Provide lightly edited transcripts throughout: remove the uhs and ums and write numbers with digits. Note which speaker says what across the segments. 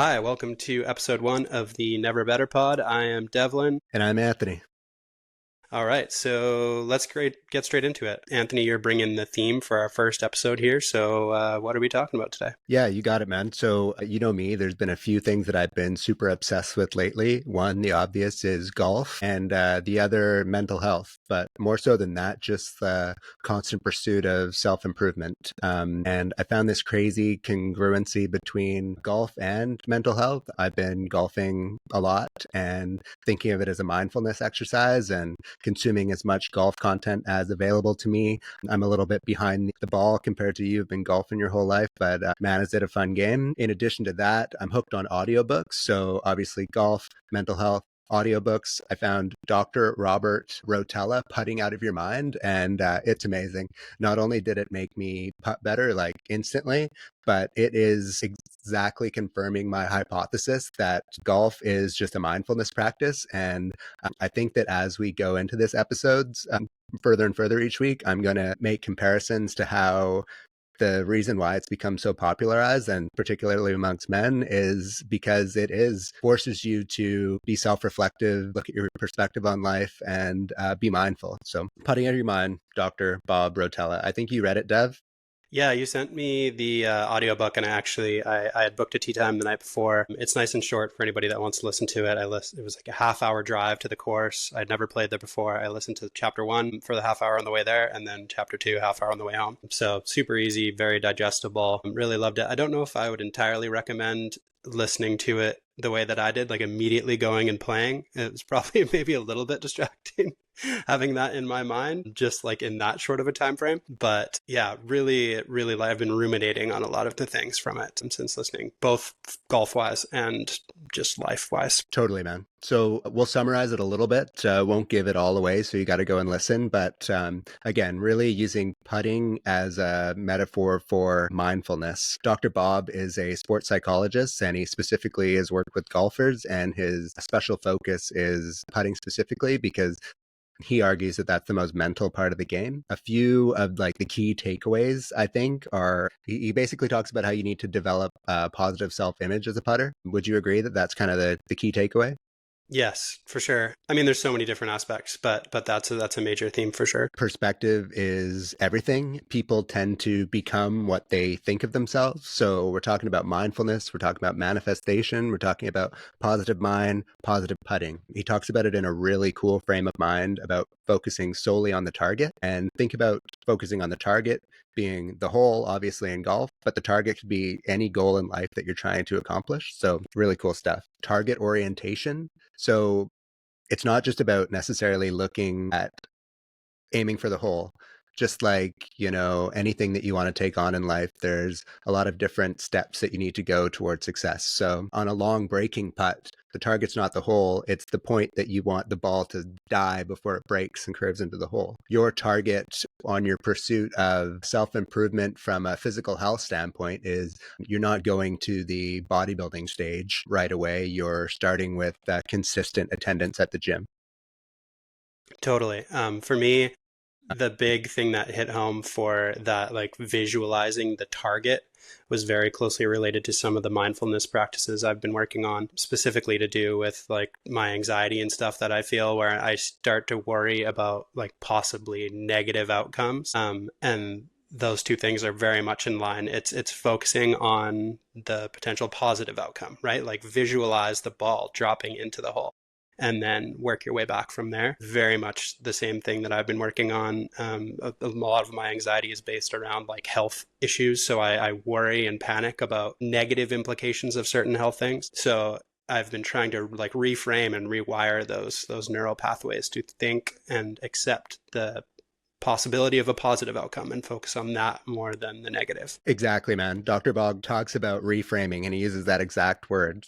Speaker 1: Hi, welcome to episode 1 of the Never Better Pod. I am Devlin.
Speaker 2: And I'm Anthony.
Speaker 1: All right, so let's get straight into it. Anthony, you're bringing the theme for our first episode here. So what are we talking about today?
Speaker 2: Yeah, you got it, man. So, you know me, there's been a few things that I've been super obsessed with lately. One, the obvious, is golf, and the other, mental health. But more so than that, just the constant pursuit of self-improvement. And I found this crazy congruency between golf and mental health. I've been golfing a lot and thinking of it as a mindfulness exercise and consuming as much golf content as available to me. I'm a little bit behind the ball compared to you. You've been golfing your whole life, but man, is it a fun game. In addition to that, I'm hooked on audiobooks. So obviously golf, mental health, audiobooks. I found Dr. Robert Rotella, Putting Out of Your Mind, and it's amazing. Not only did it make me putt better like instantly, but it is exactly confirming my hypothesis that golf is just a mindfulness practice. And I think that as we go into this episodes further and further each week, I'm going to make comparisons to how the reason why it's become so popularized, and particularly amongst men, is because it forces you to be self-reflective, look at your perspective on life, and be mindful. So Putting Out of Your Mind, Dr. Bob Rotella. I think you read it, Dev?
Speaker 1: Yeah, you sent me the audiobook, and I had booked a tea time the night before. It's nice and short for anybody that wants to listen to it. It was like a half-hour drive to the course. I'd never played there before. I listened to chapter 1 for the half hour on the way there, and then chapter 2, half hour on the way home. So super easy, very digestible. Really loved it. I don't know if I would entirely recommend listening to it the way that I did, like immediately going and playing. It was probably maybe a little bit distracting having that in my mind, just like in that short of a time frame. But yeah, really, I've been ruminating on a lot of the things from it since listening, both golf wise and just life wise.
Speaker 2: Totally, man. So we'll summarize it a little bit. Won't give it all away, so you got to go and listen. But again, really using putting as a metaphor for mindfulness. Dr. Bob is a sports psychologist, and he specifically has worked with golfers, and his special focus is putting specifically because he argues that that's the most mental part of the game. A few of like the key takeaways, I think, are he basically talks about how you need to develop a positive self-image as a putter. Would you agree that that's kind of the key takeaway?
Speaker 1: Yes, for sure. I mean, there's so many different aspects, but that's a major theme for sure.
Speaker 2: Perspective is everything. People tend to become what they think of themselves. So we're talking about mindfulness, we're talking about manifestation, we're talking about positive mind, positive putting. He talks about it in a really cool frame of mind about focusing solely on the target, and think about focusing on the target being the whole, obviously, in golf, but the target could be any goal in life that you're trying to accomplish. So really cool stuff. Target orientation. So it's not just about necessarily looking at aiming for the hole. Just like, anything that you want to take on in life, there's a lot of different steps that you need to go towards success. So on a long breaking putt, the target's not the hole, it's the point that you want the ball to die before it breaks and curves into the hole. Your target on your pursuit of self-improvement from a physical health standpoint is you're not going to the bodybuilding stage right away. You're starting with consistent attendance at the gym.
Speaker 1: Totally. For me, the big thing that hit home for that, like visualizing the target, was very closely related to some of the mindfulness practices I've been working on, specifically to do with like my anxiety and stuff that I feel, where I start to worry about like possibly negative outcomes. And those two things are very much in line. It's focusing on the potential positive outcome, right? Like visualize the ball dropping into the hole, and then work your way back from there. Very much the same thing that I've been working on. A lot of my anxiety is based around like health issues. So I worry and panic about negative implications of certain health things. So I've been trying to like reframe and rewire those neural pathways to think and accept the possibility of a positive outcome and focus on that more than the negative.
Speaker 2: Exactly, man. Dr. Bog talks about reframing, and he uses that exact word.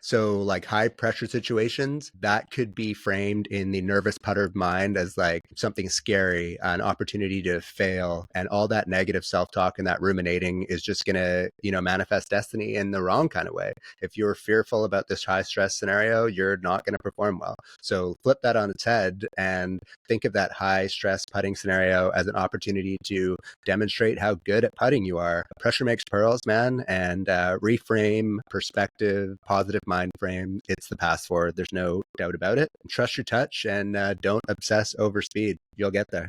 Speaker 2: So like high pressure situations, that could be framed in the nervous putter of mind as like something scary, an opportunity to fail, and all that negative self-talk and that ruminating is just going to, manifest destiny in the wrong kind of way. If you're fearful about this high stress scenario, you're not going to perform well. So flip that on its head and think of that high stress putter putting scenario as an opportunity to demonstrate how good at putting you are. Pressure makes pearls, man, and reframe, perspective, positive mind frame. It's the path forward. There's no doubt about it. Trust your touch and don't obsess over speed. You'll get there.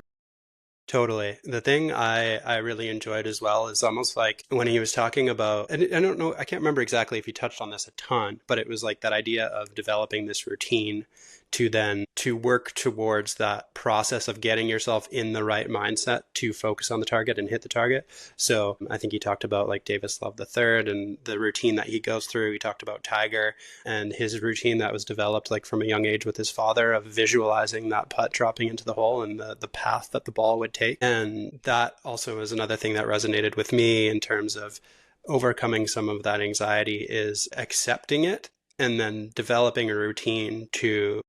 Speaker 1: Totally. The thing I really enjoyed as well is almost like when he was talking about, and I don't know, I can't remember exactly if he touched on this a ton, but it was like that idea of developing this routine to then to work towards that process of getting yourself in the right mindset to focus on the target and hit the target. So I think he talked about like Davis Love the Third and the routine that he goes through. He talked about Tiger and his routine that was developed like from a young age with his father of visualizing that putt dropping into the hole and the path that the ball would take. And that also is another thing that resonated with me in terms of overcoming some of that anxiety is accepting it and then developing a routine to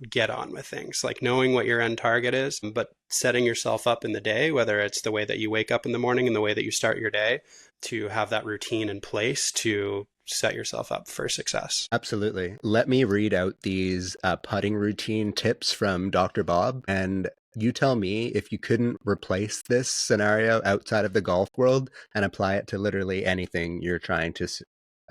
Speaker 1: get on with things, like knowing what your end target is, but setting yourself up in the day, whether it's the way that you wake up in the morning and the way that you start your day, to have that routine in place to set yourself up for success.
Speaker 2: Absolutely. Let me read out these putting routine tips from Dr. Bob, and you tell me if you couldn't replace this scenario outside of the golf world and apply it to literally anything you're trying to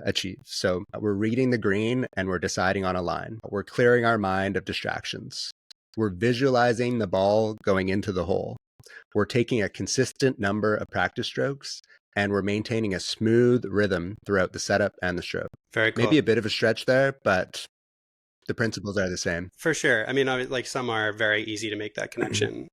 Speaker 2: achieve. So we're reading the green and we're deciding on a line. We're clearing our mind of distractions. We're visualizing the ball going into the hole. We're taking a consistent number of practice strokes and we're maintaining a smooth rhythm throughout the setup and the stroke.
Speaker 1: Very
Speaker 2: Maybe
Speaker 1: cool.
Speaker 2: a bit of a stretch there, but the principles are the same.
Speaker 1: For sure. I mean, like some are very easy to make that connection.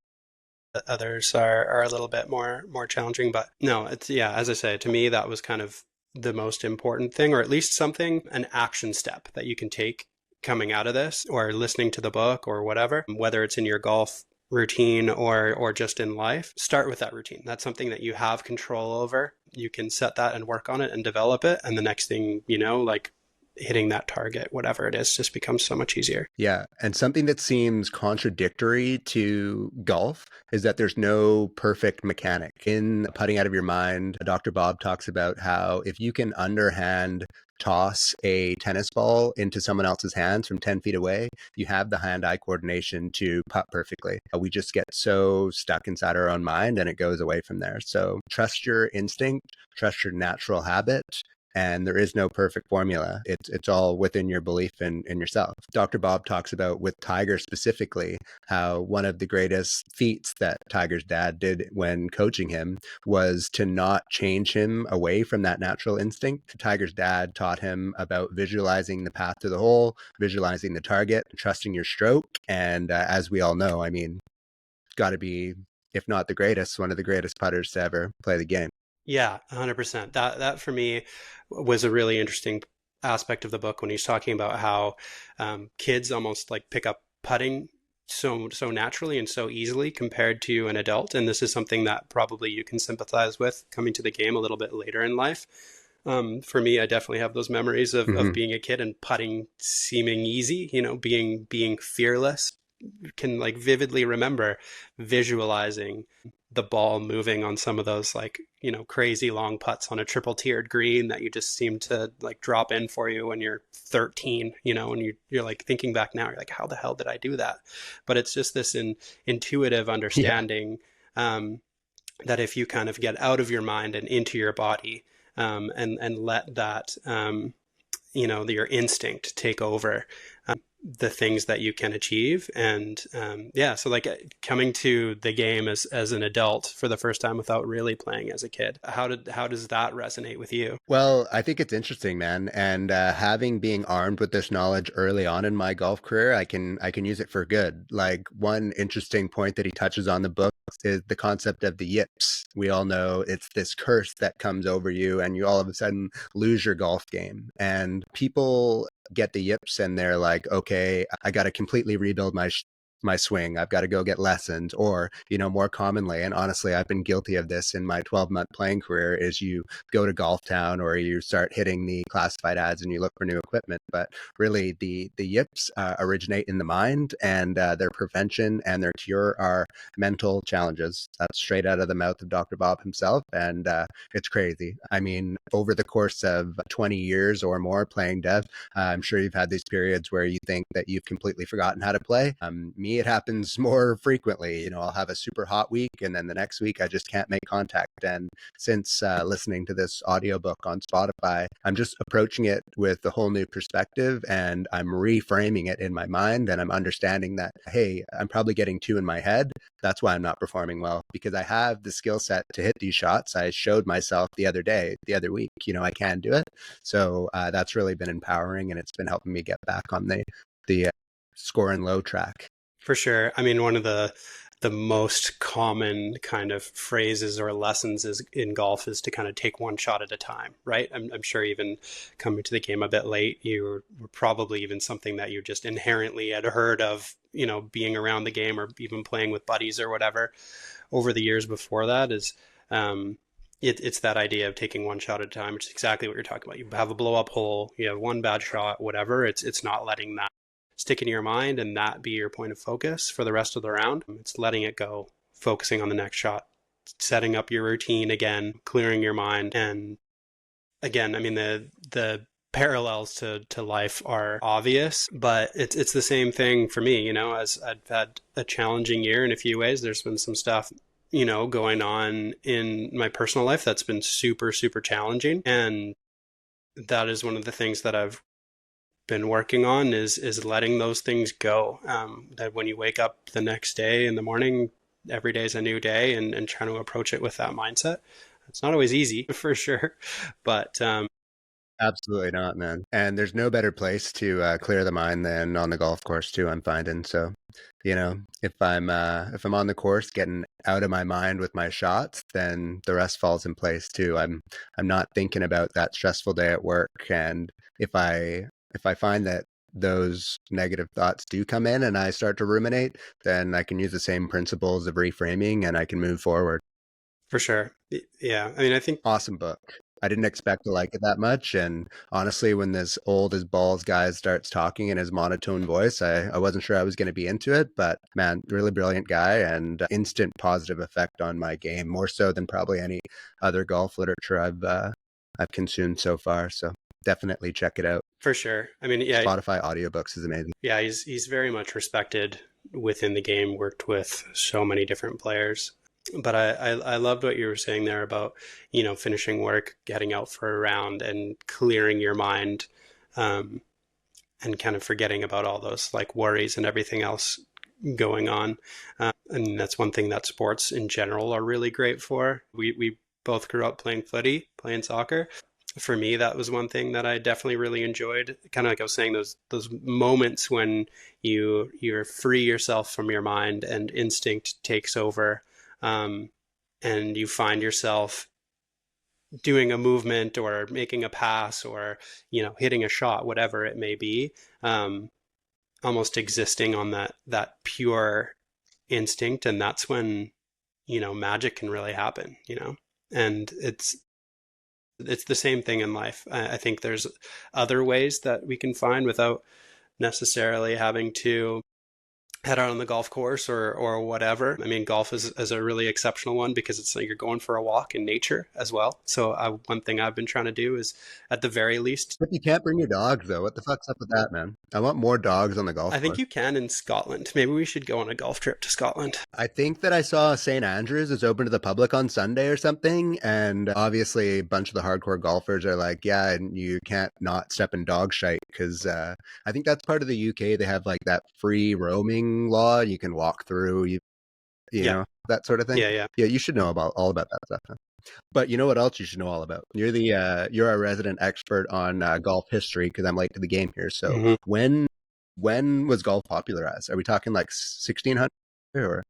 Speaker 1: Others are a little bit more challenging, but no, it's yeah, as I say, to me that was kind of the most important thing, or at least something, an action step that you can take coming out of this, or listening to the book or whatever, whether it's in your golf routine or just in life. Start with that routine. That's something that you have control over. You can set that and work on it and develop it, and the next thing you know, like hitting that target, whatever it is, just becomes so much easier.
Speaker 2: Yeah. And something that seems contradictory to golf is that there's no perfect mechanic. In Putting Out of Your Mind, Dr. Bob talks about how if you can underhand toss a tennis ball into someone else's hands from 10 feet away, you have the hand-eye coordination to putt perfectly. We just get so stuck inside our own mind and it goes away from there. So trust your instinct, trust your natural habit, and there is no perfect formula. It's all within your belief in yourself. Dr. Bob talks about with Tiger specifically, how one of the greatest feats that Tiger's dad did when coaching him was to not change him away from that natural instinct. Tiger's dad taught him about visualizing the path to the hole, visualizing the target, trusting your stroke. And as we all know, I mean, got to be, if not the greatest, one of the greatest putters to ever play the game.
Speaker 1: Yeah, 100%. That for me was a really interesting aspect of the book when he's talking about how kids almost like pick up putting so naturally and so easily compared to an adult. And this is something that probably you can sympathize with coming to the game a little bit later in life. For me, I definitely have those memories of being a kid and putting seeming easy, being fearless. Can like vividly remember visualizing the ball moving on some of those like crazy long putts on a triple tiered green that you just seem to like drop in for you when you're 13, and you're like thinking back now, you're like, how the hell did I do that? But it's just this intuitive
Speaker 2: Yeah.
Speaker 1: understanding, that if you kind of get out of your mind and into your body, and let that your instinct take over the things that you can achieve. And so like coming to the game as an adult for the first time without really playing as a kid, how does that resonate with you?
Speaker 2: Well, I think it's interesting, man. And having being armed with this knowledge early on in my golf career, I can use it for good. Like one interesting point that he touches on the book is the concept of the yips. We all know it's this curse that comes over you and you all of a sudden lose your golf game. And people get the yips and they're like, okay, I got to completely rebuild my swing. I've got to go get lessons. Or, more commonly, and honestly, I've been guilty of this in my 12-month playing career, is you go to Golf Town or you start hitting the classified ads and you look for new equipment. But really, the yips originate in the mind, and their prevention and their cure are mental challenges. That's straight out of the mouth of Dr. Bob himself. And it's crazy. I mean, over the course of 20 years or more playing Dev, I'm sure you've had these periods where you think that you've completely forgotten how to play. Me me, it happens more frequently. I'll have a super hot week, and then the next week I just can't make contact. And since listening to this audiobook on Spotify, I'm just approaching it with a whole new perspective, and I'm reframing it in my mind, and I'm understanding that, hey, I'm probably getting too in my head. That's why I'm not performing well, because I have the skill set to hit these shots. I showed myself the other week, I can do it. So that's really been empowering, and it's been helping me get back on the score and low track.
Speaker 1: For sure. I mean, one of the most common kind of phrases or lessons is in golf is to kind of take one shot at a time, right? I'm sure even coming to the game a bit late, you were probably even something that you just inherently had heard of, being around the game or even playing with buddies or whatever over the years before that is it's that idea of taking one shot at a time, which is exactly what you're talking about. You have a blow up hole, you have one bad shot, whatever. It's not letting that stick in your mind and that be your point of focus for the rest of the round. It's letting it go, focusing on the next shot, setting up your routine again, clearing your mind. And again, I mean, the parallels to life are obvious, but it's the same thing for me, as I've had a challenging year in a few ways. There's been some stuff, going on in my personal life that's been super, super challenging. And that is one of the things that I've been working on is letting those things go. That when you wake up the next day in the morning, every day is a new day, and trying to approach it with that mindset. It's not always easy for sure, but
Speaker 2: Absolutely not, man. And there's no better place to clear the mind than on the golf course too, I'm finding. So, if I'm on the course getting out of my mind with my shots, then the rest falls in place too. I'm not thinking about that stressful day at work. And if I find that those negative thoughts do come in and I start to ruminate, then I can use the same principles of reframing and I can move forward.
Speaker 1: for sure. Yeah. I mean, I think
Speaker 2: Awesome book. I didn't expect to like it that much. And honestly, when this old as balls guy starts talking in his monotone voice, I wasn't sure I was going to be into it. But man, really brilliant guy and instant positive effect on my game, more so than probably any other golf literature I've consumed so far. So definitely check it out.
Speaker 1: for sure. I mean, yeah,
Speaker 2: Spotify audiobooks is amazing.
Speaker 1: yeah, he's very much respected within the game, worked with so many different players. But I loved what you were saying there about, finishing work, getting out for a round and clearing your mind, um, and kind of forgetting about all those like worries and everything else going on. And that's one thing that sports in general are really great for. We both grew up playing footy, playing soccer. For me, that was one thing that I definitely really enjoyed. Kind of like I was saying, those moments when you're free yourself from your mind and instinct takes over, um, and you find yourself doing a movement or making a pass or hitting a shot, whatever it may be, um, almost existing on that pure instinct, and that's when magic can really happen. And it's the same thing in life. I think there's other ways that we can find without necessarily having to head out on the golf course or whatever. I mean, golf is a really exceptional one because it's like you're going for a walk in nature as well. So one thing I've been trying to do is, at the very least,
Speaker 2: But you can't bring your dogs though. What the fuck's up with that, man? I want more dogs on the golf
Speaker 1: I think
Speaker 2: course.
Speaker 1: you can in Scotland. Maybe we should go on a golf trip to Scotland.
Speaker 2: I think that I saw St. Andrews is open to the public on Sunday or something. And obviously, a bunch of the hardcore golfers are like, yeah, and you can't not step in dog shite because I think that's part of the UK. They have like that free roaming law. You can walk through,
Speaker 1: Yeah,
Speaker 2: that sort of thing.
Speaker 1: yeah, yeah.
Speaker 2: Yeah, you should know about all about that stuff. Huh? But you know what else you should know all about? You're our resident expert on golf history because I'm late to the game here. So
Speaker 1: Hmm.
Speaker 2: when was golf popularized? Are we talking like 1600 or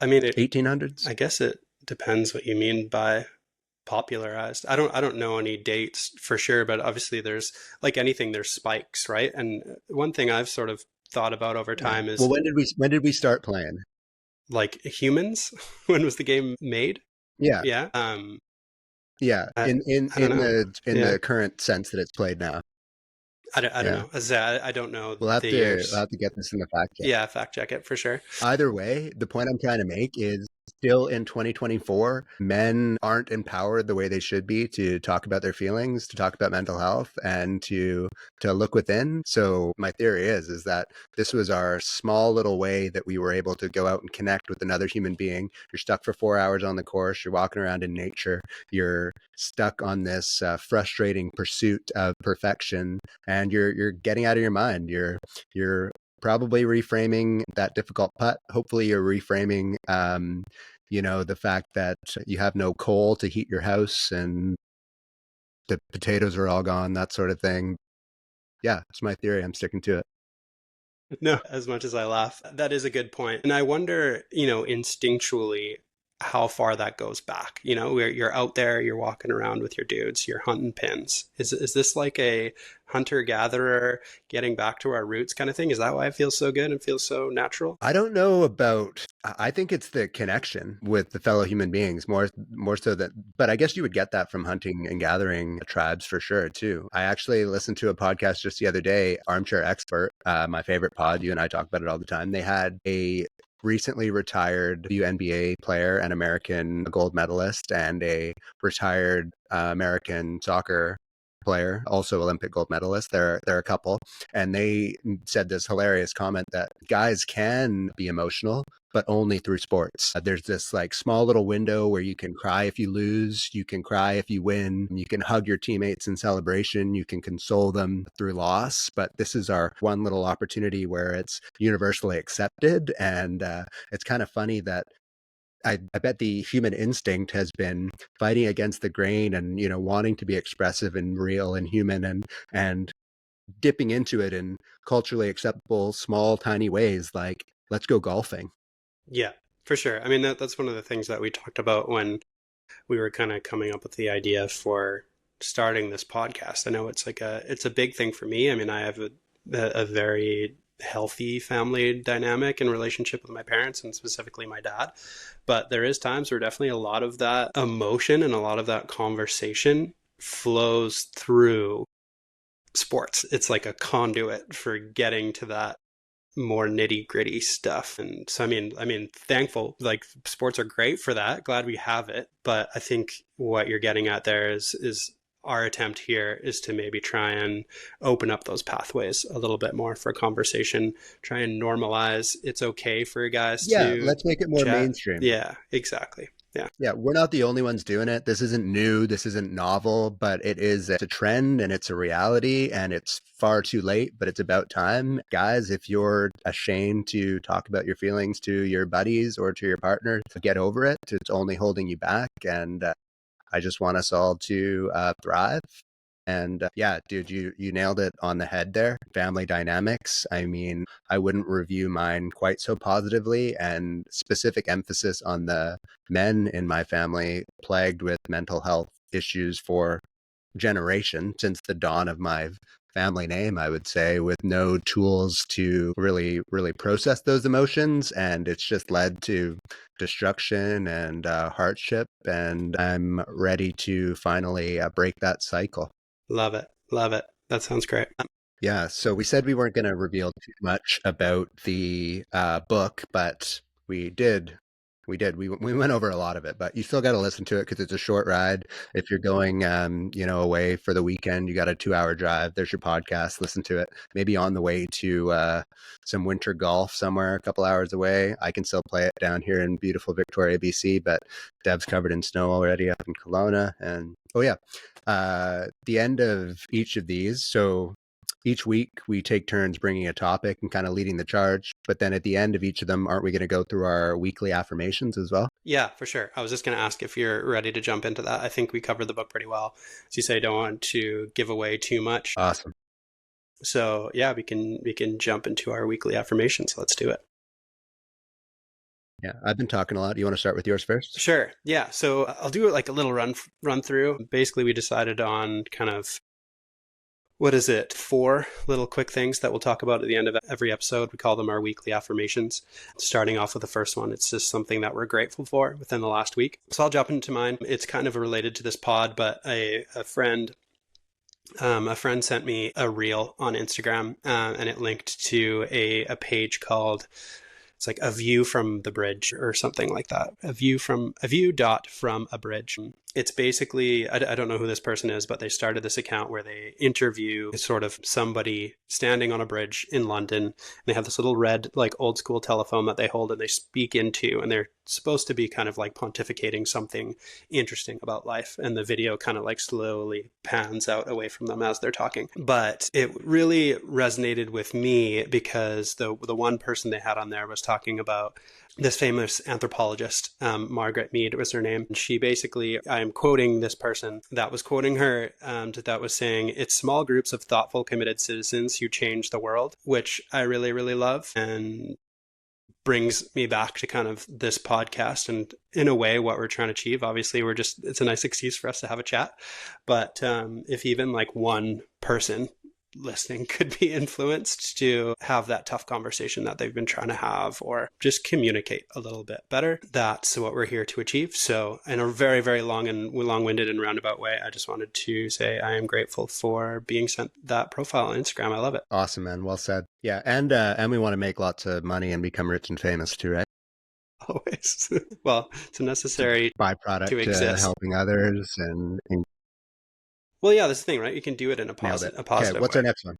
Speaker 1: I mean,
Speaker 2: 1800s?
Speaker 1: I guess it depends what you mean by popularized. I don't know any dates for sure, but obviously there's, like anything, there's spikes, right? And one thing I've sort of thought about over
Speaker 2: Yeah.
Speaker 1: time
Speaker 2: Well,
Speaker 1: is
Speaker 2: when did we start playing?
Speaker 1: like humans. When was the game made?
Speaker 2: Yeah,
Speaker 1: Yeah.
Speaker 2: yeah.
Speaker 1: I,
Speaker 2: In
Speaker 1: I don't know.
Speaker 2: the
Speaker 1: Yeah.
Speaker 2: current sense that it's played now.
Speaker 1: I don't
Speaker 2: Yeah.
Speaker 1: know. As I say, I don't know the
Speaker 2: We'll
Speaker 1: years.
Speaker 2: have to get this in the fact check.
Speaker 1: Yeah, fact check it for sure.
Speaker 2: Either way, the point I'm trying to make is still in 2024, men aren't empowered the way they should be to talk about their feelings, to talk about mental health, and to look within. So my theory is that this was our small little way that we were able to go out and connect with another human being. You're stuck for 4 hours on the course, you're walking around in nature, you're stuck on this frustrating pursuit of perfection, and you're getting out of your mind. You're probably reframing that difficult putt. Hopefully, you're reframing, the fact that you have no coal to heat your house and the potatoes are all gone, that sort of thing. Yeah, it's my theory. I'm sticking to it.
Speaker 1: No, as much as I laugh, that is a good point. And I wonder, instinctually how far that goes back. Where you're out there, you're walking around with your dudes, you're hunting pins. Is this like a hunter gatherer getting back to our roots kind of thing? Is that why it feels so good and feels so natural?
Speaker 2: I don't know about. I think it's the connection with the fellow human beings more so that. But I guess you would get that from hunting and gathering tribes for sure too. I actually listened to a podcast just the other day, Armchair Expert, my favorite pod. You and I talk about it all the time. They had a recently retired WNBA player, an American gold medalist, and a retired American soccer player, also Olympic gold medalist. They're a couple, and they said this hilarious comment that guys can be emotional, but only through sports. There's this like small little window where you can cry if you lose, you can cry if you win, you can hug your teammates in celebration, you can console them through loss. But this is our one little opportunity where it's universally accepted, and it's kind of funny that I bet the human instinct has been fighting against the grain and wanting to be expressive and real and human and dipping into it in culturally acceptable small tiny ways like let's go golfing.
Speaker 1: Yeah, for sure. I mean, that's one of the things that we talked about when we were kind of coming up with the idea for starting this podcast. I know it's a big thing for me. I mean, I have a very healthy family dynamic and relationship with my parents and specifically my dad. But there is times where definitely a lot of that emotion and a lot of that conversation flows through sports. It's like a conduit for getting to that more nitty gritty stuff. And so, thankful, like sports are great for that. Glad we have it. But I think what you're getting at there is our attempt here is to maybe try and open up those pathways a little bit more for conversation, try and normalize. It's okay for guys
Speaker 2: Yeah,
Speaker 1: to
Speaker 2: let's make it more
Speaker 1: chat.
Speaker 2: mainstream.
Speaker 1: Yeah, exactly. Yeah.
Speaker 2: Yeah, we're not the only ones doing it. This isn't new, this isn't novel, but it's a trend and it's a reality and it's far too late, but it's about time. Guys, if you're ashamed to talk about your feelings to your buddies or to your partner, get over it. It's only holding you back. And I just want us all to thrive. And yeah, dude, you nailed it on the head there. Family dynamics. I mean, I wouldn't review mine quite so positively, and specific emphasis on the men in my family plagued with mental health issues for generation since the dawn of my family name, I would say, with no tools to really process those emotions, and it's just led to destruction and hardship. And I'm ready to finally break that cycle.
Speaker 1: Love it. Love it. That sounds great.
Speaker 2: Yeah, so we said we weren't going to reveal too much about the book, but we did. We went over a lot of it, but you still got to listen to it because it's a short ride. If you're going, away for the weekend, you got a 2 hour drive. There's your podcast. Listen to it. Maybe on the way to some winter golf somewhere, a couple hours away. I can still play it down here in beautiful Victoria, BC, but Dev's covered in snow already up in Kelowna. And oh yeah, the end of each of these. So each week we take turns bringing a topic and kind of leading the charge. But then at the end of each of them, aren't we going to go through our weekly affirmations as well?
Speaker 1: Yeah, for sure. I was just going to ask if you're ready to jump into that. I think we covered the book pretty well. As you say, don't want to give away too much.
Speaker 2: Awesome.
Speaker 1: So yeah, we can jump into our weekly affirmations. Let's do it.
Speaker 2: Yeah, I've been talking a lot. You want to start with yours first?
Speaker 1: Sure. Yeah. So I'll do it like a little run through. Basically, we decided on kind of what is it? 4 little quick things that we'll talk about at the end of every episode. We call them our weekly affirmations. Starting off with the first one, it's just something that we're grateful for within the last week. So I'll jump into mine. It's kind of related to this pod, but a friend A friend sent me a reel on Instagram, and it linked to a page called, it's like a view from the bridge or something like that. A view dot from a bridge. It's basically, I don't know who this person is, but they started this account where they interview sort of somebody standing on a bridge in London. And they have this little red, like old school telephone that they hold and they speak into, and they're supposed to be kind of like pontificating something interesting about life. And the video kind of like slowly pans out away from them as they're talking. But it really resonated with me because the one person they had on there was talking about this famous anthropologist, Margaret Mead was her name. And she basically, I'm quoting this person that was quoting her, that was saying, it's small groups of thoughtful, committed citizens who change the world, which I really, really love. And brings me back to kind of this podcast and in a way what we're trying to achieve. Obviously it's a nice excuse for us to have a chat, but if even like one person listening could be influenced to have that tough conversation that they've been trying to have, or just communicate a little bit better, that's what we're here to achieve. So in a very, very long-winded and roundabout way, I just wanted to say I am grateful for being sent that profile on Instagram. I love it.
Speaker 2: Awesome, man. Well said. Yeah, and we want to make lots of money and become rich and famous too, right?
Speaker 1: Always. Well, it's
Speaker 2: It's a
Speaker 1: necessary to
Speaker 2: byproduct to
Speaker 1: exist.
Speaker 2: helping others and
Speaker 1: Well, yeah, that's the thing, right? You can do it in
Speaker 2: nailed it.
Speaker 1: a
Speaker 2: Okay,
Speaker 1: positive
Speaker 2: what's
Speaker 1: way.
Speaker 2: our next one?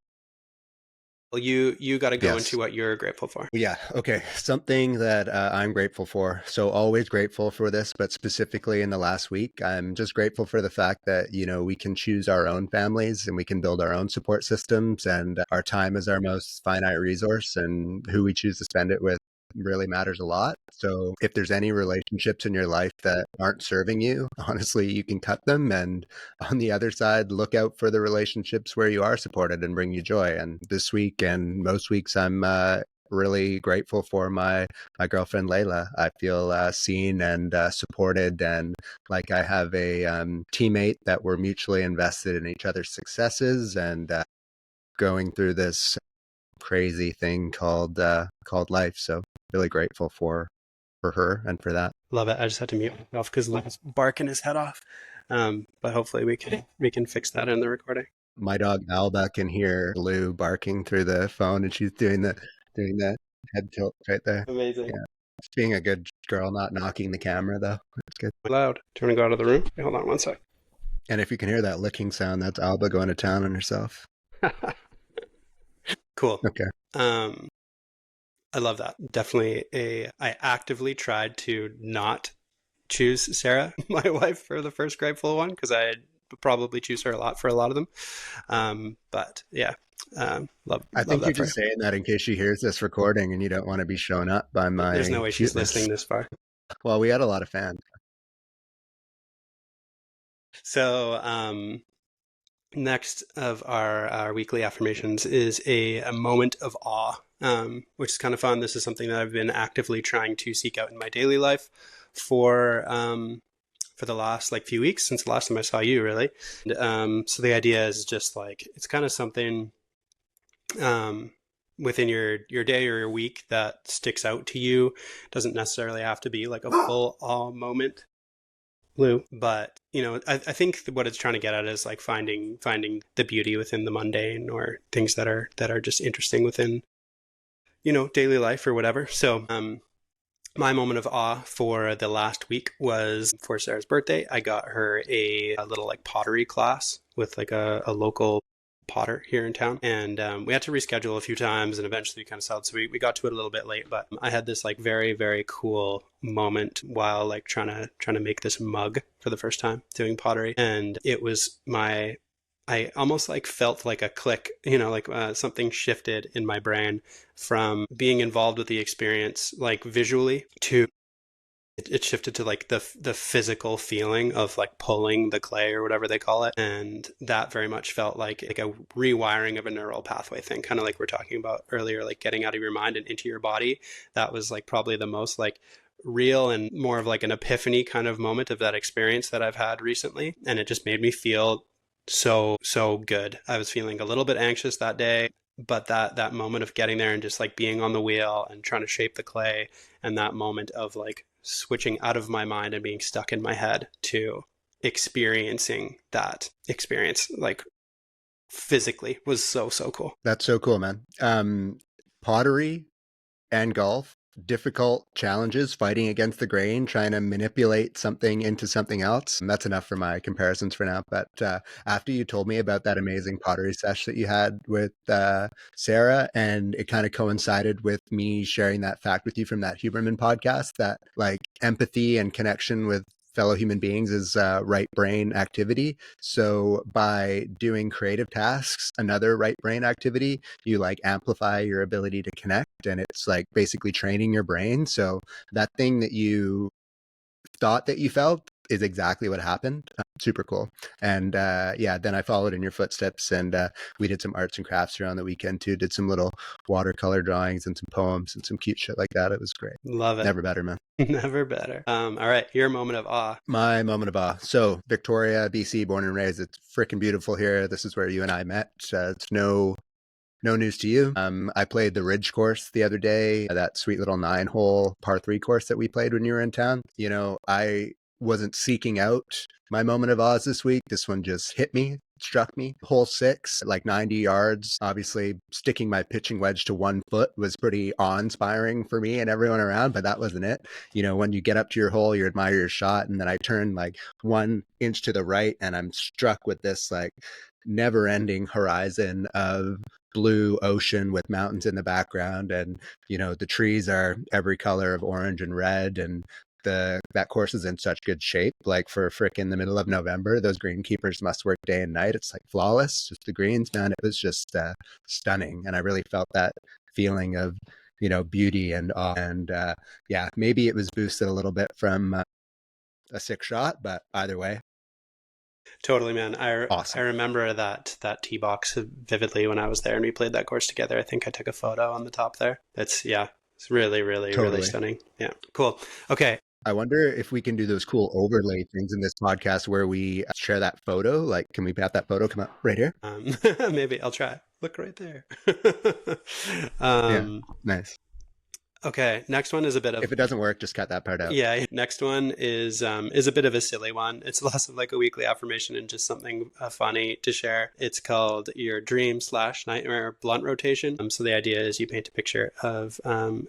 Speaker 1: Well, you got to go into
Speaker 2: Yes.
Speaker 1: what you're grateful for.
Speaker 2: Yeah. Okay. Something that I'm grateful for. So always grateful for this, but specifically in the last week, I'm just grateful for the fact that, we can choose our own families and we can build our own support systems, and our time is our most finite resource, and who we choose to spend it with really matters a lot. So if there's any relationships in your life that aren't serving you, honestly, you can cut them. And on the other side, look out for the relationships where you are supported and bring you joy. And this week and most weeks, I'm really grateful for my girlfriend Layla. I feel seen and supported, and like I have a teammate that we're mutually invested in each other's successes, and going through this crazy thing called life. So really grateful for her and for that.
Speaker 1: Love it. I just had to mute myself because Luke's barking his head off. But hopefully we can fix that in the recording.
Speaker 2: My dog Alba can hear Lou barking through the phone, and she's doing that head tilt right there.
Speaker 1: Amazing.
Speaker 2: Yeah, it's being a good girl, not knocking the camera though. That's good.
Speaker 1: Loud. Do you want to go out of the room? Okay, hold on one sec.
Speaker 2: And if you can hear that licking sound, that's Alba going to town on herself.
Speaker 1: Cool.
Speaker 2: Okay.
Speaker 1: I love that. Definitely I actively tried to not choose Sarah, my wife, for the first grateful one, because I'd probably choose her a lot for a lot of them. But yeah, love
Speaker 2: I think
Speaker 1: that
Speaker 2: you're
Speaker 1: for
Speaker 2: just
Speaker 1: her.
Speaker 2: saying that in case she hears this recording and you don't want to be shown up by
Speaker 1: There's no
Speaker 2: my
Speaker 1: way she's
Speaker 2: cuteness.
Speaker 1: listening this far.
Speaker 2: Well, we had a lot of fans.
Speaker 1: So next of our weekly affirmations is a moment of awe, which is kind of fun. This is something that I've been actively trying to seek out in my daily life for the last like few weeks, since the last time I saw you, really. And, so the idea is just like, it's kind of something within your day or your week that sticks out to you. It doesn't necessarily have to be like a full awe moment, Lou. But I think what it's trying to get at is like finding the beauty within the mundane, or things that are just interesting within daily life or whatever. So my moment of awe for the last week was for Sarah's birthday. I got her a little like pottery class with like a local potter here in town, and we had to reschedule a few times, and eventually we kind of settled, so we got to it a little bit late. But I had this like very, very cool moment while like trying to make this mug for the first time doing pottery, and it was I almost like felt like a click, like something shifted in my brain from being involved with the experience, like visually, to it shifted to like the physical feeling of like pulling the clay or whatever they call it, and that very much felt like a rewiring of a neural pathway thing, kind of like we're talking about earlier, like getting out of your mind and into your body. That was like probably the most like real and more of like an epiphany kind of moment of that experience that I've had recently, and it just made me feel so good. I was feeling a little bit anxious that day, but that moment of getting there and just like being on the wheel and trying to shape the clay, and that moment of like switching out of my mind and being stuck in my head to experiencing that experience, like physically was so, so cool.
Speaker 2: That's so cool, man. Pottery and golf, difficult challenges, fighting against the grain, trying to manipulate something into something else. And that's enough for my comparisons for now. But after you told me about that amazing pottery sesh that you had with Sarah, and it kind of coincided with me sharing that fact with you from that Huberman podcast, that like empathy and connection with fellow human beings is right brain activity. So by doing creative tasks, another right brain activity, you like amplify your ability to connect, and it's like basically training your brain. So that thing that you thought that you felt is exactly what happened. Super cool. And yeah, then I followed in your footsteps, and we did some arts and crafts here on the weekend too. Did some little watercolor drawings and some poems and some cute shit like that. It was great.
Speaker 1: Love it.
Speaker 2: Never better, man.
Speaker 1: Never better. All right, your moment of awe.
Speaker 2: My moment of awe. So Victoria, BC, born and raised. It's freaking beautiful here. This is where you and I met. It's no news to you. I played the Ridge course the other day, that sweet little 9-hole par 3 course that we played when you were in town. You know, I wasn't seeking out my moment of Oz this week. This one just hit me, struck me. Hole 6, like 90 yards. Obviously, sticking my pitching wedge to 1 foot was pretty awe-inspiring for me and everyone around, but that wasn't it. You know, when you get up to your hole, you admire your shot, and then I turn like 1 inch to the right, and I'm struck with this like never-ending horizon of blue ocean with mountains in the background, and you know the trees are every color of orange and red, and that course is in such good shape. Like for frickin' the middle of November, those greenkeepers must work day and night. It's like flawless, just the greens, man. It was just stunning, and I really felt that feeling of, you know, beauty and awe. And yeah, maybe it was boosted a little bit from a sick shot, but either way,
Speaker 1: Totally, man. I
Speaker 2: awesome.
Speaker 1: remember that tee box vividly when I was there and we played that course together. I think I took a photo on the top there. It's yeah, it's really, really, really
Speaker 2: Totally.
Speaker 1: stunning. Yeah, cool. Okay,
Speaker 2: I wonder if we can do those cool overlay things in this podcast where we share that photo. Like, can we have that photo come up right here?
Speaker 1: maybe I'll try. Look right there.
Speaker 2: Yeah,
Speaker 1: um,
Speaker 2: nice.
Speaker 1: okay, next one is a bit of
Speaker 2: If it doesn't work, just cut that part out.
Speaker 1: yeah. Next one is a bit of a silly one. It's less of like a weekly affirmation and just something funny to share. It's called your dream slash nightmare blunt rotation. So the idea is you paint a picture of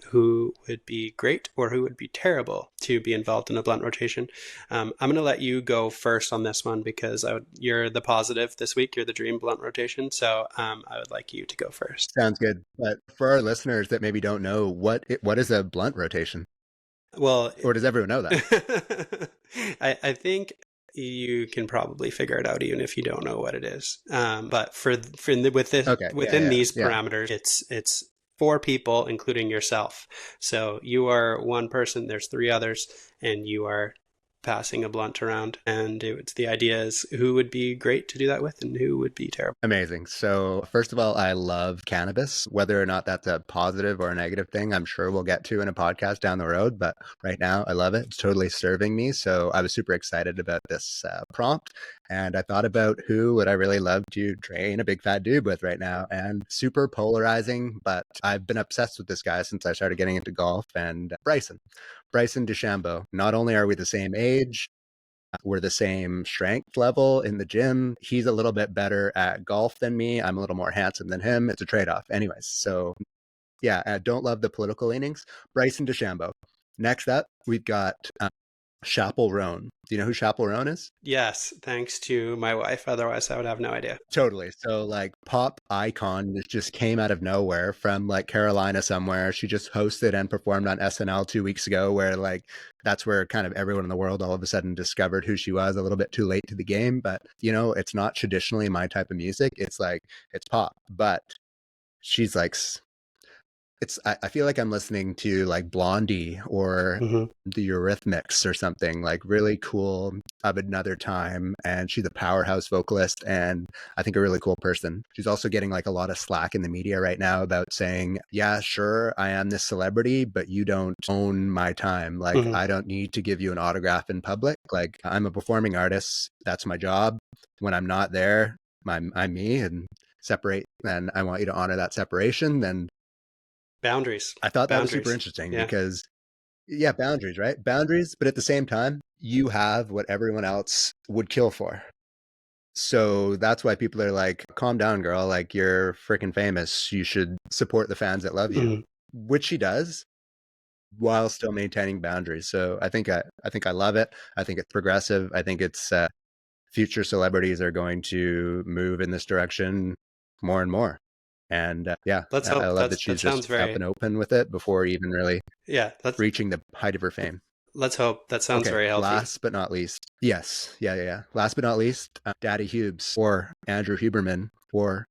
Speaker 1: who would be great or who would be terrible to be involved in a blunt rotation. I'm going to let you go first on this one because you're the positive this week. You're the dream blunt rotation. So I would like you to go first.
Speaker 2: Sounds good. But for our listeners that maybe don't know, what is a blunt rotation?
Speaker 1: Well,
Speaker 2: Or does everyone know that?
Speaker 1: I think you can probably figure it out even if you don't know what it is. But with this
Speaker 2: Okay. Yeah.
Speaker 1: within
Speaker 2: Yeah.
Speaker 1: these
Speaker 2: Yeah.
Speaker 1: parameters, it's 4 people, including yourself. So you are one person. There's 3 others, and you are passing a blunt around. And the idea is who would be great to do that with, and who would be terrible.
Speaker 2: Amazing. So, first of all, I love cannabis. Whether or not that's a positive or a negative thing, I'm sure we'll get to in a podcast down the road. But right now, I love it. It's totally serving me. So, I was super excited about this prompt. And I thought about who would I really love to train a big fat dude with right now. And super polarizing, but I've been obsessed with this guy since I started getting into golf. And Bryson DeChambeau. Not only are we the same age, we're the same strength level in the gym. He's a little bit better at golf than me. I'm a little more handsome than him. It's a trade off. Anyways, so yeah, I don't love the political leanings. Bryson DeChambeau. Next up, we've got Chapel Roan. Do you know who Chapel Roan is?
Speaker 1: Yes, thanks to my wife. Otherwise, I would have no idea.
Speaker 2: Totally. So like pop icon that just came out of nowhere from like Carolina somewhere. She just hosted and performed on SNL 2 weeks ago, where like that's where kind of everyone in the world all of a sudden discovered who she was, a little bit too late to the game. But you know, it's not traditionally my type of music. It's like it's pop, but she's like I feel like I'm listening to like Blondie or
Speaker 1: Mm-hmm.
Speaker 2: the Eurythmics or something, like really cool of another time. And she's a powerhouse vocalist and I think a really cool person. She's also getting like a lot of slack in the media right now about saying, yeah, sure, I am this celebrity, but you don't own my time. Like,
Speaker 1: Mm-hmm.
Speaker 2: I don't need to give you an autograph in public. Like, I'm a performing artist. That's my job. When I'm not there, I'm me, and separate. And I want you to honor that separation. Then
Speaker 1: Boundaries,
Speaker 2: I thought that was super
Speaker 1: boundaries.
Speaker 2: interesting
Speaker 1: Yeah.
Speaker 2: because, yeah, boundaries, right? Boundaries, but at the same time, you have what everyone else would kill for. So that's why people are like, calm down, girl. Like, you're freaking famous. You should support the fans that love you,
Speaker 1: Mhm.
Speaker 2: which she does while still maintaining boundaries. So I think I love it. I think it's progressive. I think it's future celebrities are going to move in this direction more and more. And yeah,
Speaker 1: Let's
Speaker 2: I
Speaker 1: hope.
Speaker 2: love that
Speaker 1: That
Speaker 2: she's
Speaker 1: sounds
Speaker 2: just up
Speaker 1: very,
Speaker 2: and open with it before even really
Speaker 1: yeah,
Speaker 2: reaching the height of her fame.
Speaker 1: let's hope. That sounds
Speaker 2: Okay,
Speaker 1: very healthy.
Speaker 2: last but not least, yes, yeah. Last but not least, Daddy Hubes or Andrew Huberman or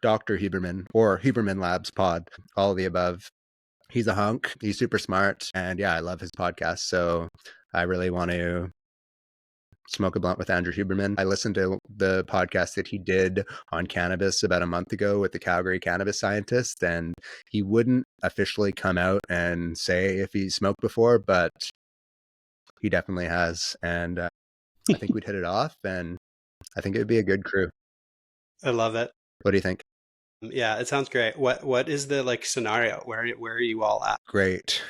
Speaker 2: Dr. Huberman or Huberman Labs Pod, all of the above. He's a hunk. He's super smart, and yeah, I love his podcast. So I really want to smoke a blunt with Andrew Huberman. I listened to the podcast that he did on cannabis about a month ago with the Calgary cannabis scientist, and he wouldn't officially come out and say if he smoked before, but he definitely has. And I think we'd hit it off, and I think it would be a good crew.
Speaker 1: I love it.
Speaker 2: What do you think?
Speaker 1: Yeah, it sounds great. What is the like scenario? Where are you all at?
Speaker 2: Great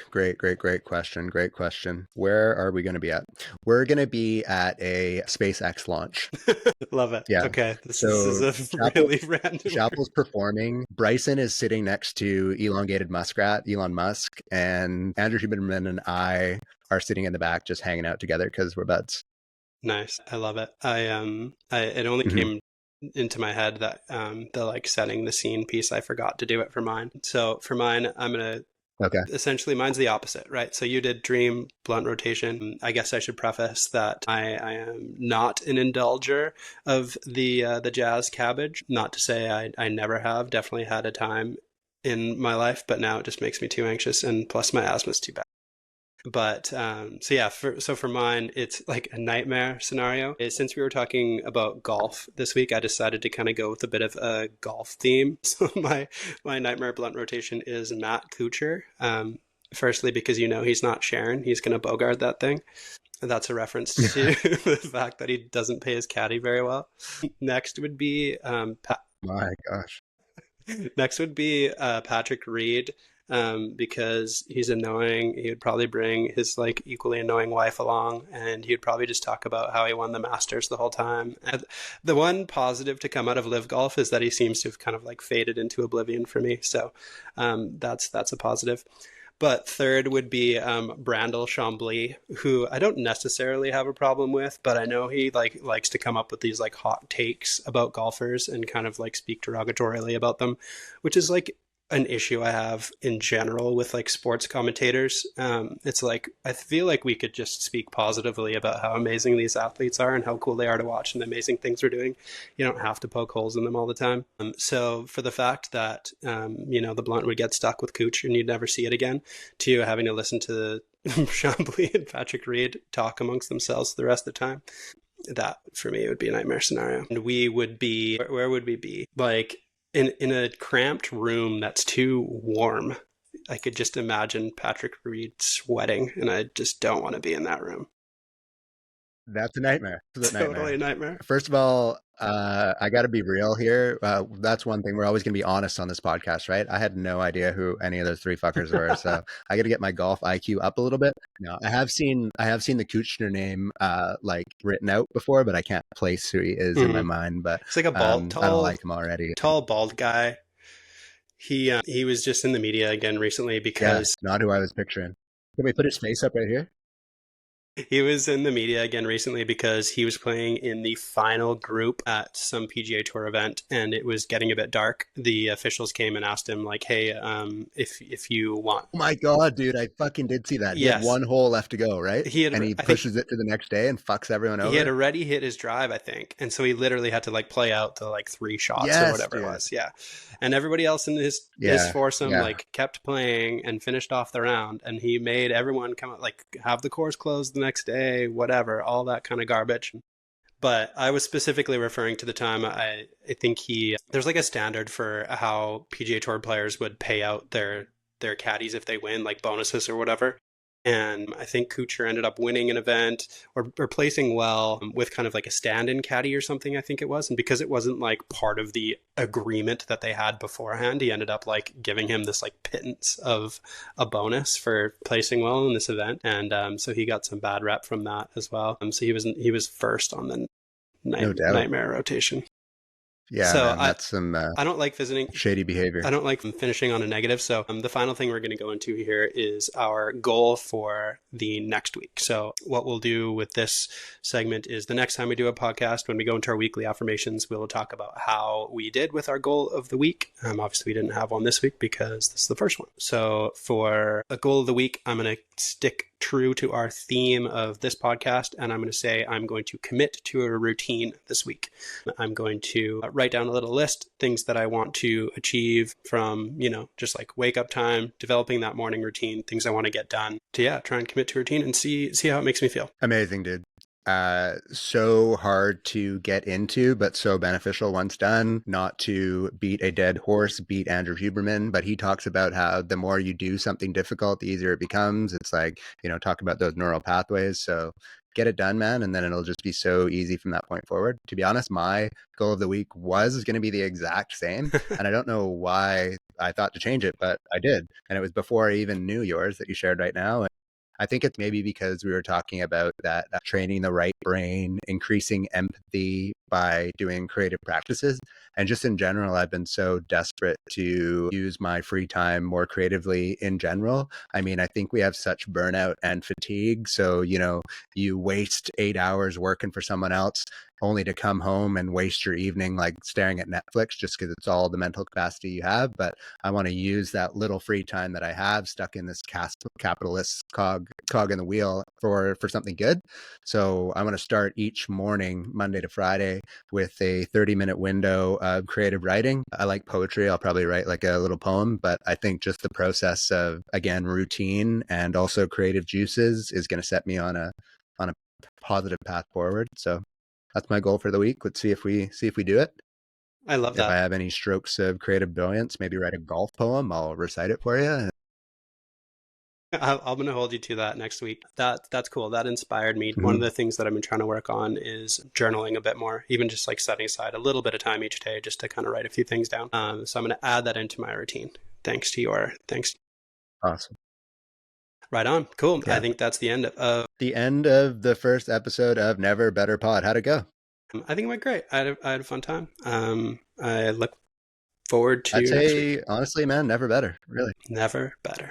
Speaker 2: question. Great question. Where are we going to be at? We're going to be at a SpaceX launch.
Speaker 1: Love it.
Speaker 2: Yeah.
Speaker 1: Okay, this is
Speaker 2: So
Speaker 1: a
Speaker 2: Chapel
Speaker 1: really random word.
Speaker 2: Chapel's performing. Bryson is sitting next to elongated muskrat, Elon Musk, and Andrew Huberman and I are sitting in the back just hanging out together because we're buds.
Speaker 1: Nice. I love it. I it only
Speaker 2: Hmm.
Speaker 1: came into my head that the like setting the scene piece, I forgot to do it for mine. So for mine, I'm gonna
Speaker 2: Okay.
Speaker 1: essentially mine's the opposite, right? So you did dream blunt rotation. I guess I should preface that I am not an indulger of the jazz cabbage. Not to say I never have. Definitely had a time in my life, but now it just makes me too anxious, and plus my asthma's too bad. But so yeah, for mine, it's like a nightmare scenario. Since we were talking about golf this week, I decided to kind of go with a bit of a golf theme. So my nightmare blunt rotation is Matt Kuchar. Firstly, because he's not Sharon, he's going to bogart that thing. That's a reference to the fact that he doesn't pay his caddy very well. Next would be
Speaker 2: My gosh.
Speaker 1: Next would be Patrick Reed, because he's annoying. He would probably bring his like equally annoying wife along, and he would probably just talk about how he won the Masters the whole time. And the one positive to come out of Live Golf is that he seems to have kind of like faded into oblivion for me. So that's a positive. But third would be Brandel Chambly, who I don't necessarily have a problem with, but I know he like likes to come up with these like hot takes about golfers and kind of like speak derogatorily about them, which is like an issue I have in general with like sports commentators. It's like I feel like we could just speak positively about how amazing these athletes are and how cool they are to watch and the amazing things they're doing. You don't have to poke holes in them all the time. So for the fact that the blunt would get stuck with Cooch and you'd never see it again, to having to listen to Chambly and Patrick Reed talk amongst themselves the rest of the time, that for me would be a nightmare scenario. And we would be, where would we be? Like in a cramped room that's too warm. I could just imagine Patrick Reed sweating, and I just don't want to be in that room.
Speaker 2: That's a nightmare. That's a
Speaker 1: Totally
Speaker 2: nightmare.
Speaker 1: a nightmare.
Speaker 2: First of all, I got to be real here. That's one thing we're always going to be honest on this podcast, right? I had no idea who any of those three fuckers were, so I got to get my golf IQ up a little bit. No, I have seen the Kuchner name like written out before, but I can't place who he is in my
Speaker 1: Mm-hmm.
Speaker 2: mind. But
Speaker 1: It's like a bald,
Speaker 2: I don't
Speaker 1: tall,
Speaker 2: like him already.
Speaker 1: tall, bald guy. He was just in the media again recently
Speaker 2: Yeah,
Speaker 1: because
Speaker 2: not who I was picturing. Can we put his face up right here?
Speaker 1: he was in the media again recently because he was playing in the final group at some PGA Tour event, and it was getting a bit dark. The officials came and asked him, like, "Hey, if you want."
Speaker 2: Oh my god, dude! I fucking did see that. He had
Speaker 1: Yes,
Speaker 2: one hole left to go, right?
Speaker 1: he had.
Speaker 2: And he
Speaker 1: I think
Speaker 2: pushes it to the next day and fucks everyone
Speaker 1: he had
Speaker 2: over.
Speaker 1: already hit his drive, I think, and so he literally had to like play out the like three shots or
Speaker 2: Yes,
Speaker 1: whatever it
Speaker 2: dude.
Speaker 1: was. Yeah, and everybody else in his
Speaker 2: Yeah,
Speaker 1: foursome
Speaker 2: yeah.
Speaker 1: like kept playing and finished off the round, and he made everyone come out like have the course closed the next day, whatever, all that kind of garbage. But I was specifically referring to the time I think there's like a standard for how PGA Tour players would pay out their caddies if they win, like bonuses or whatever. And I think Kuchar ended up winning an event or placing well with kind of like a stand-in caddy or something, I think it was. And because it wasn't like part of the agreement that they had beforehand, he ended up like giving him this like pittance of a bonus for placing well in this event. And so he got some bad rep from that as well. So he was first on
Speaker 2: No doubt.
Speaker 1: nightmare rotation.
Speaker 2: Yeah,
Speaker 1: So
Speaker 2: man, that's some
Speaker 1: I don't like visiting.
Speaker 2: shady behavior.
Speaker 1: I don't like finishing on a negative. So the final thing we're going to go into here is our goal for the next week. So what we'll do with this segment is the next time we do a podcast, when we go into our weekly affirmations, we'll talk about how we did with our goal of the week. Obviously, we didn't have one this week because this is the first one. So for a goal of the week, I'm going to stick true to our theme of this podcast, and I'm going to say I'm going to commit to a routine this week. I'm going to write down a little list, things that I want to achieve from, just like wake up time, developing that morning routine, things I want to get done to, try and commit to a routine and see how it makes me feel.
Speaker 2: Amazing, dude. So hard to get into, but so beneficial once done. Not to beat a dead horse, beat Andrew Huberman, but he talks about how the more you do something difficult, the easier it becomes. It's like, talk about those neural pathways. So get it done, man, and then it'll just be so easy from that point forward. To be honest, my goal of the week was going to be the exact same, and I don't know why I thought to change it, but I did. And it was before I even knew yours that you shared right now. I think it's maybe because we were talking about that training the right brain, increasing empathy by doing creative practices. And just in general, I've been so desperate to use my free time more creatively in general. I mean, I think we have such burnout and fatigue. So, you waste 8 hours working for someone else only to come home and waste your evening like staring at Netflix just because it's all the mental capacity you have. But I want to use that little free time that I have stuck in this capitalist cog in the wheel for something good. So I want to start each morning, Monday to Friday, with a 30-minute window of creative writing. I like poetry. I'll probably write like a little poem, but I think just the process of, again, routine and also creative juices is going to set me on a positive path forward. So that's my goal for the week. Let's see if we do it.
Speaker 1: I love
Speaker 2: If I
Speaker 1: that.
Speaker 2: have any strokes of creative brilliance, maybe write a golf poem. I'll recite it for you.
Speaker 1: I'm going to hold you to that next week. That's cool. That inspired me. One of
Speaker 2: Mm-hmm.
Speaker 1: the things that I've been trying to work on is journaling a bit more, even just like setting aside a little bit of time each day just to kind of write a few things down. So I'm going to add that into my routine. Thanks.
Speaker 2: Awesome.
Speaker 1: Right on. Cool. I
Speaker 2: Yeah.
Speaker 1: think that's the end of
Speaker 2: The end of the first episode of Never Better Pod. How'd it go?
Speaker 1: I think it went great. I had a fun time. I look forward
Speaker 2: I'd
Speaker 1: to next week.
Speaker 2: say, honestly, man, never better. Really.
Speaker 1: Never better.